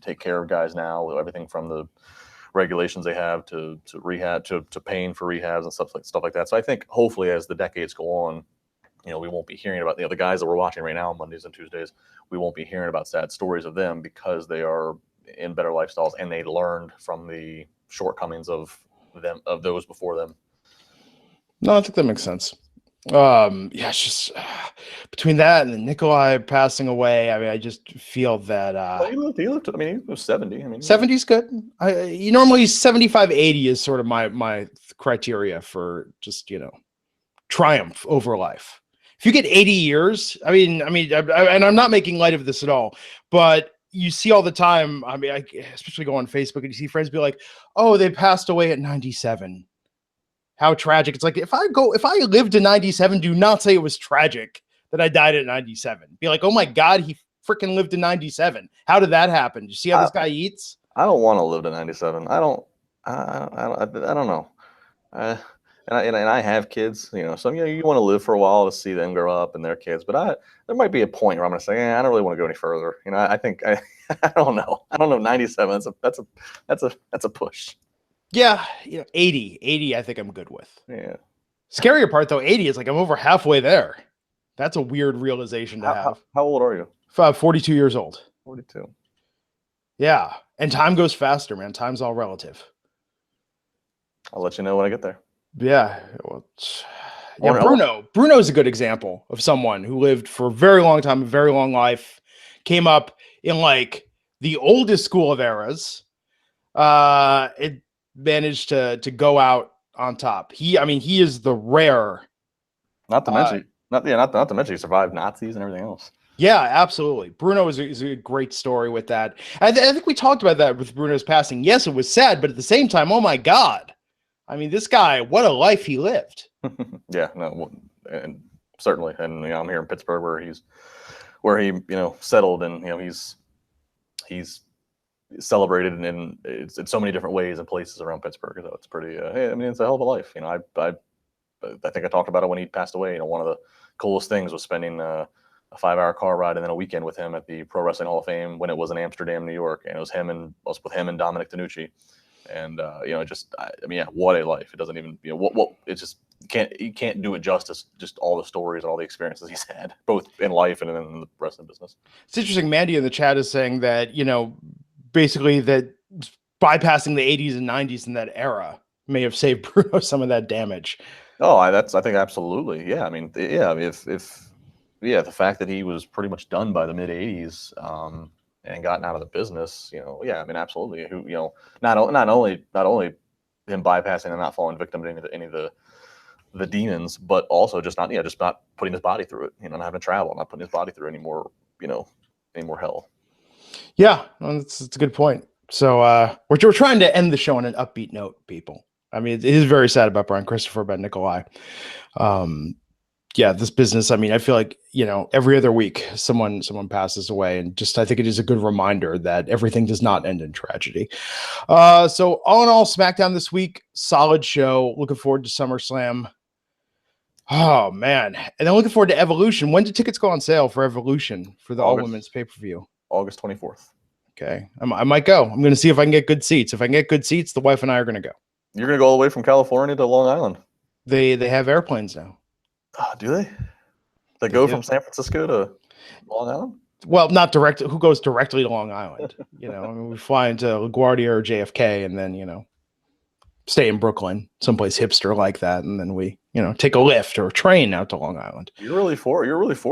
take care of guys now, everything from the regulations they have to rehab to paying for rehabs and stuff like that. So I think hopefully as the decades go on, you know, we won't be hearing about, you know, the guys that we're watching right now on Mondays and Tuesdays, we won't be hearing about sad stories of them because they are in better lifestyles and they learned from the shortcomings of those before them. No, I think that makes sense. Yeah, it's just between that and the Nikolai passing away, I mean, I just feel that well, he lived, I mean, he was 70. I mean, 70 is good. You normally 75, 80 is sort of my criteria for just, you know, triumph over life. If you get 80 years, I mean, and I'm not making light of this at all, but you see all the time. I mean, I especially go on Facebook and you see friends be like, "Oh, they passed away at 97. How tragic!" It's like if I lived to 97, do not say it was tragic that I died at 97. Be like, "Oh my God, he freaking lived to 97. How did that happen? You see how this guy eats?" I don't want to live to 97. I don't know. And I have kids, so you want to live for a while to see them grow up and their kids. But there might be a point where I'm going to say, I don't really want to go any further. I think I don't know. I don't know. 97. That's a push. Yeah, 80. I think I'm good with. Yeah. Scarier part though, 80 is like I'm over halfway there. That's a weird realization to have. How old are you? 42 years old. 42. Yeah, and time goes faster, man. Time's all relative. I'll let you know when I get there. Yeah. Well, Bruno's a good example of someone who lived for a very long time, a very long life, came up in like the oldest school of eras. It managed to go out on top. He is the rare. Not to mention he survived Nazis and everything else. Yeah, absolutely. Bruno is a great story with that. I think we talked about that with Bruno's passing. Yes, it was sad, but at the same time, oh my God. I mean, this guy, what a life he lived. Yeah, no, and certainly. And I'm here in Pittsburgh where he settled, and he's celebrated in so many different ways and places around Pittsburgh. So it's pretty it's a hell of a life. I think I talked about it when he passed away. One of the coolest things was spending a 5-hour car ride and then a weekend with him at the Pro Wrestling Hall of Fame when it was in Amsterdam, New York, and it was with him and Dominic DeNucci. And what a life! It doesn't even it just you can't do it justice. Just all the stories and all the experiences he's had, both in life and in the wrestling business. It's interesting. Mandy in the chat is saying that basically that bypassing the 80s and 90s in that era may have saved Bruno some of that damage. Oh, I think absolutely. Yeah, the fact that he was pretty much done by the mid 80s. And gotten out of the business, absolutely. Who, not only him bypassing and not falling victim to any of the demons, but also just not putting his body through it. Not having to travel, not putting his body through any more hell. Yeah, well, it's a good point. So we're trying to end the show on an upbeat note, people. I mean, it is very sad about Brian Christopher, about Nikolai. Yeah, this business, I feel like, every other week someone passes away, and I think it is a good reminder that everything does not end in tragedy. So all in all, SmackDown this week, solid show. Looking forward to SummerSlam. Oh man. And then looking forward to Evolution. When did tickets go on sale for Evolution for the all women's pay-per-view? August 24th. Okay. I might go. I'm going to see if I can get good seats. If I can get good seats, the wife and I are going to go. You're going to go all the way from California to Long Island. They have airplanes now. Do they? They go from San Francisco to Long Island? Well, not direct. Who goes directly to Long Island? We fly into LaGuardia or JFK, and then stay in Brooklyn, someplace hipster like that, and then we take a lift or a train out to Long Island. You're really for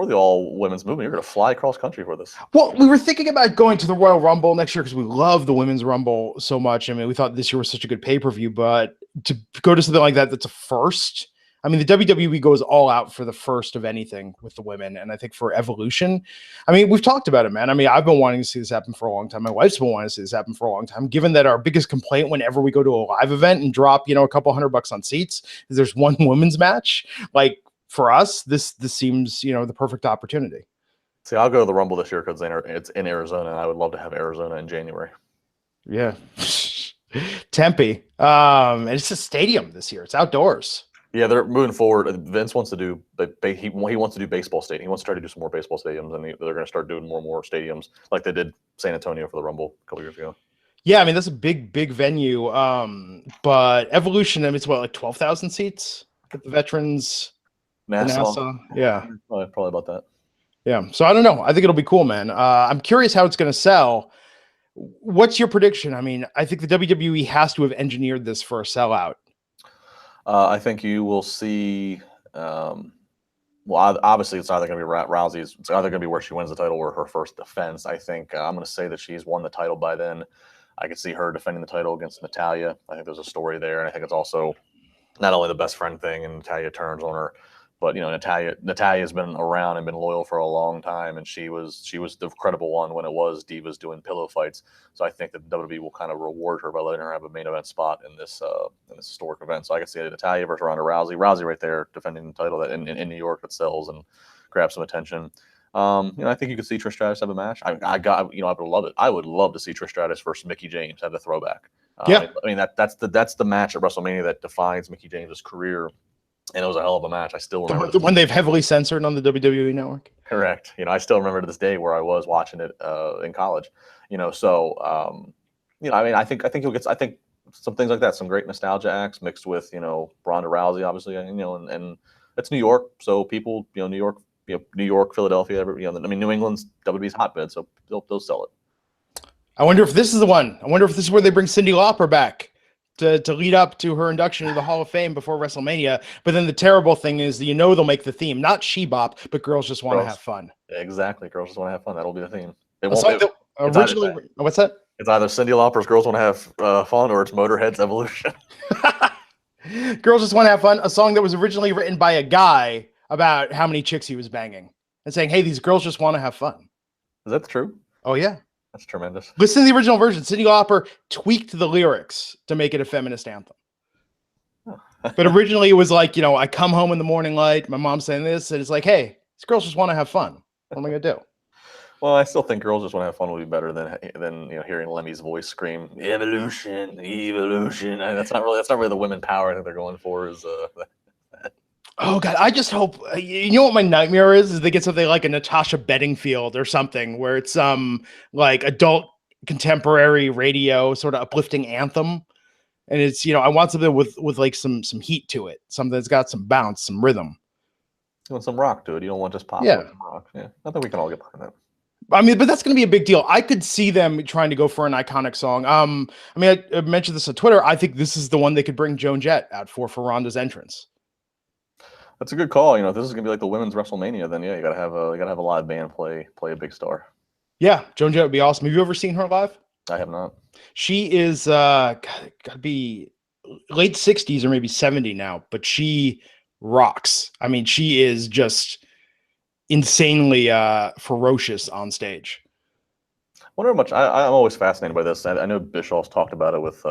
the all women's movement. You're going to fly cross country for this. Well, we were thinking about going to the Royal Rumble next year because we love the Women's Rumble so much. We thought this year was such a good pay-per-view, but to go to something like that's a first. The WWE goes all out for the first of anything with the women. And I think for Evolution, we've talked about it, man. I've been wanting to see this happen for a long time. My wife's been wanting to see this happen for a long time, given that our biggest complaint whenever we go to a live event and drop, a couple $100 on seats is there's one women's match. Like for us, this seems, the perfect opportunity. See, I'll go to the Rumble this year because it's in Arizona, and I would love to have Arizona in January. Yeah. Tempe. And it's a stadium this year. It's outdoors. Yeah, they're moving forward. Vince wants to do, he wants to do baseball stadium. He wants to try to do some more baseball stadiums, and they're going to start doing more and more stadiums, like they did San Antonio for the Rumble a couple years ago. Yeah, that's a big venue. But Evolution, it's what, like 12,000 seats at the Veterans NASA. Yeah, probably about that. Yeah, so I don't know. I think it'll be cool, man. I'm curious how it's going to sell. What's your prediction? I think the WWE has to have engineered this for a sellout. I think you will see. Obviously, it's either going to be Rousey's. It's either going to be where she wins the title or her first defense. I think I'm going to say that she's won the title by then. I could see her defending the title against Natalya. I think there's a story there, and I think it's also not only the best friend thing, and Natalya turns on her, but Natalya's been around and been loyal for a long time, and she was the credible one when it was Divas doing pillow fights. So I think that WWE will kind of reward her by letting her have a main event spot in this historic event. So I can see Natalya versus Ronda Rousey. Rousey right there defending the title that in New York that sells and grabs some attention. I think you could see Trish Stratus have a match. I would love it. I would love to see Trish Stratus versus Mickie James have the throwback. Yeah. I mean that's the match at WrestleMania that defines Mickie James's career, and it was a hell of a match. I still remember The one they've heavily censored on the WWE Network. Correct. I still remember to this day where I was watching it in college. So I mean, I think you'll get. I think some things like that, some great nostalgia acts mixed with Ronda Rousey, obviously, and it's New York, so people, New York, Philadelphia, I mean, New England's WWE's hotbed, so they'll sell it. I wonder if this is the one. I wonder if this is where they bring Cyndi Lauper back to lead up to her induction into the Hall of Fame before WrestleMania. But then the terrible thing is, they'll make the theme not She-Bop, but Girls Just Want to Have Fun. Exactly, Girls Just Want to Have Fun. That'll be the theme. What's that? It's either Cyndi Lauper's Girls Want to Have Fun or it's Motorhead's Evolution. Girls Just Want to Have Fun, a song that was originally written by a guy about how many chicks he was banging and saying, hey, these girls just want to have fun. Is that true? Oh, yeah. That's tremendous. Listen to the original version. Cyndi Lauper tweaked the lyrics to make it a feminist anthem. But originally it was like, I come home in the morning light, my mom's saying this, and it's like, hey, these girls just want to have fun. What am I going to do? Well, I still think Girls Just Want to Have Fun would be better than hearing Lemmy's voice scream evolution. That's not really the women power I think they're going for. Is Oh God, I just hope what my nightmare is they get something like a Natasha Bedingfield or something where it's like adult contemporary radio sort of uplifting anthem, and it's I want something with like some heat to it, something that's got some bounce, some rhythm. You want some rock to it. You don't want just pop. Yeah, rock. Yeah, I think we can all get behind that. I mean, but that's going to be a big deal. I could see them trying to go for an iconic song. I mean, I mentioned this on Twitter. I think this is the one they could bring Joan Jett out for Ronda's entrance. That's a good call. If this is gonna be like the women's WrestleMania, then yeah, you gotta have a live band play a big star. Yeah, Joan Jett would be awesome. Have you ever seen her live? I have not. She is gotta be late 60s or maybe 70 now, but she rocks. I mean, she is just insanely ferocious on stage. I wonder how much I'm always fascinated by this. I know Bischoff's talked about it with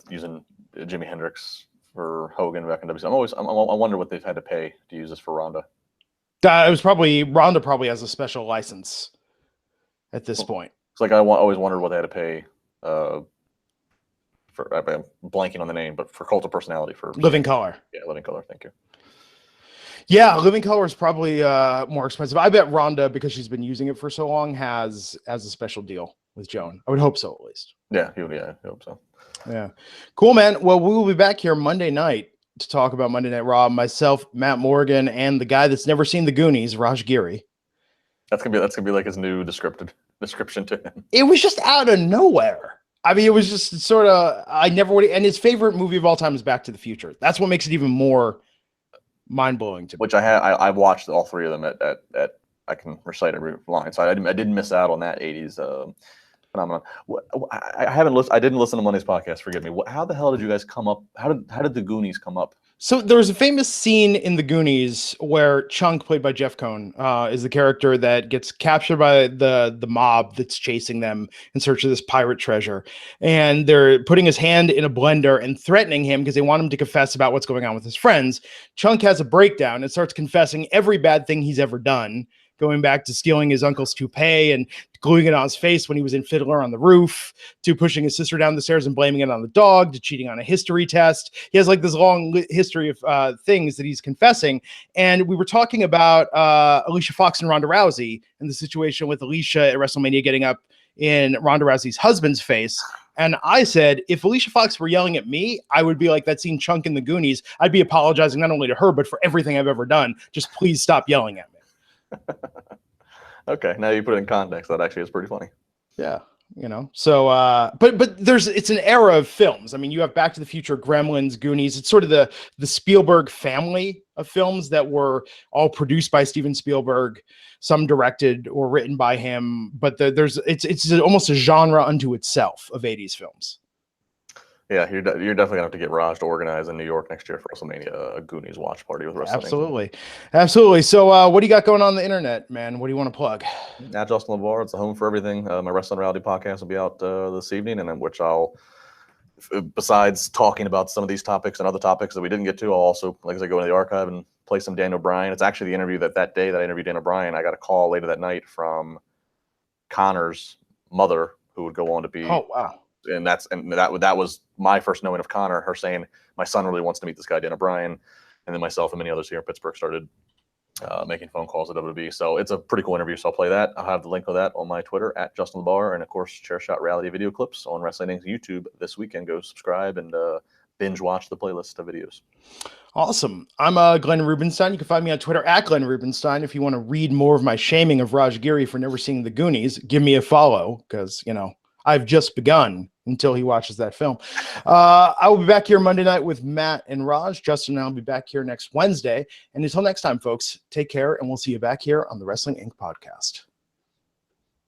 using Jimi Hendrix for Hogan back in WC. I wonder what they've had to pay to use this for Ronda. It was probably Ronda has a special license at this point. It's like I always wondered what they had to pay I'm blanking on the name, but for Cult of Personality for Living Color. Yeah, Living Color. Thank you. Yeah, Living Color is probably more expensive. I bet Ronda, because she's been using it for so long, has a special deal with Joan. I would hope so, at least. Yeah, I hope so. Yeah. Cool, man. Well, we will be back here Monday night to talk about Monday Night Raw. Myself, Matt Morgan, and the guy that's never seen the Goonies, Raj Giri. That's gonna be like his new description to him. It was just out of nowhere. I mean, it was just sort of and his favorite movie of all time is Back to the Future. That's what makes it even more mind-blowing to me. Which I watched all three of them at I can recite every line. So I didn't miss out on that 80s phenomenon. I didn't listen to Monday's podcast. Forgive me. How the hell did you guys come up? How did the Goonies come up? So there's a famous scene in the Goonies where Chunk, played by Jeff Cohn, is the character that gets captured by the mob that's chasing them in search of this pirate treasure, and they're putting his hand in a blender and threatening him because they want him to confess about what's going on with his friends. Chunk has a breakdown and starts confessing every bad thing he's ever done, going back to stealing his uncle's toupee and gluing it on his face when he was in Fiddler on the Roof, to pushing his sister down the stairs and blaming it on the dog, to cheating on a history test. He has like this long history of things that he's confessing. And we were talking about Alicia Fox and Ronda Rousey and the situation with Alicia at WrestleMania getting up in Ronda Rousey's husband's face. And I said, if Alicia Fox were yelling at me, I would be like that scene Chunk in the Goonies. I'd be apologizing not only to her, but for everything I've ever done. Just please stop yelling at me. Okay, now you put it in context. That actually is pretty funny. Yeah, So, but it's an era of films. I mean, you have Back to the Future, Gremlins, Goonies. It's sort of the Spielberg family of films that were all produced by Steven Spielberg, some directed or written by him. But it's almost a genre unto itself of 80s films. Yeah, you're definitely gonna have to get Raj to organize in New York next year for WrestleMania, a Goonies watch party with wrestling. Absolutely. So, what do you got going on the internet, man? What do you want to plug? At Justin LaBar, it's the home for everything. My Wrestling Reality podcast will be out this evening, and in which I'll, besides talking about some of these topics and other topics that we didn't get to, I'll also, like as I go into the archive and play some Daniel Bryan. It's actually the interview that day that I interviewed Daniel Bryan. I got a call later that night from Connor's mother, who would go on to be. Oh wow. And that was my first knowing of Connor. Her saying, "My son really wants to meet this guy, Dana Bryan," and then myself and many others here in Pittsburgh started making phone calls at WWE. So it's a pretty cool interview. So I'll play that. I'll have the link of that on my Twitter at Justin LaBar, and of course, Chairshot Reality video clips on Wrestling Inc. YouTube this weekend. Go subscribe and binge watch the playlist of videos. Awesome. I'm Glenn Rubenstein. You can find me on Twitter at Glenn Rubenstein. If you want to read more of my shaming of Raj Giri for never seeing the Goonies, give me a follow, because I've just begun until he watches that film. I will be back here Monday night with Matt and Raj. Justin and I will be back here next Wednesday. And until next time, folks, take care, and we'll see you back here on the Wrestling Inc. podcast.